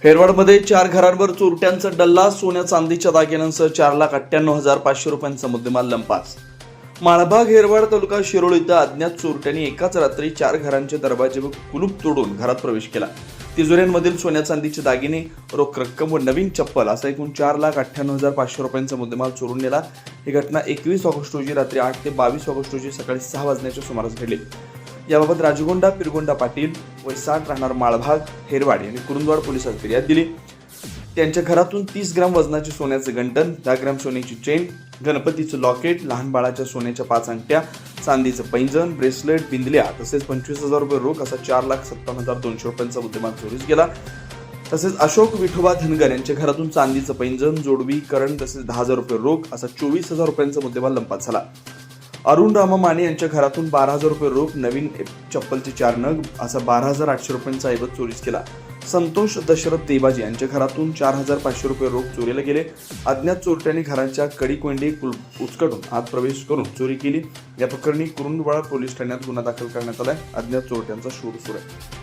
हेरवाडमध्ये 4 घरांवर चोरट्यांचा डल्ला, सोन्या चांदीच्या दागिन्यांसह 4,98,500 रुपयांचा मुद्देमाल लंपास. माळभाग हेरवाड तालुका शिरोळ इथं अज्ञात चोरट्यांनी एकाच रात्री 4 घरांचे दरवाजे व कुलूप तोडून घरात प्रवेश केला. तिजोऱ्यांमधील सोन्या चांदीचे दागिने, रोख रक्कम व नवीन चप्पल असा एकूण 4,98,500 रुपयांचा मुद्देमाल चोरून नेला. ही घटना 21 ऑगस्ट रोजी रात्री 8 ते 22 ऑगस्ट रोजी सकाळी 6 वाजण्याच्या सुमारास घडली. याबाबत राजगोंडा पिरगोंडा पाटील वय 60 राहणार माळभाग हेरवाड यांनी कुरुंदवाड पोलिसात फिर्याद दिली. त्यांच्या घरातून 30 ग्राम वजनाचे सोन्याचे गंटन, 10 ग्राम सोन्याची चेन, गणपतीचं लॉकेट, लहान बाळाच्या सोन्याच्या 5 अंगठ्या, चांदीचं पैंजण, ब्रेसलेट, बिंदल्या तसेच 25,000 रुपये रोख असा 4,57,200 रुपयांचा मुद्देमाल चोरीस गेला. तसेच अशोक विठोबा धनगर यांच्या घरातून चांदीचं पैंजण, जोडवी, करण तसेच 10,000 रुपये रोख असा 24,000 रुपयांचा मुद्देमाल लंपास झाला. अरुण रामा माने यांच्या घरातून 12,000 रुपये रोख, नवीन चप्पलचे 4 नग असा 12,800 रुपयांचा ऐवज चोरीस केला. संतोष दशरथ देबाजी यांच्या घरातून 4,500 रुपये रोख चोरीला गेले. अज्ञात चोरट्यांनी घराच्या कडी कोंडी उचकटून आत प्रवेश करून चोरी केली. या प्रकरणी कुरुंदवाड पोलीस ठाण्यात गुन्हा दाखल करण्यात आलाय. अज्ञात चोरट्यांचा शोध सुरू आहे.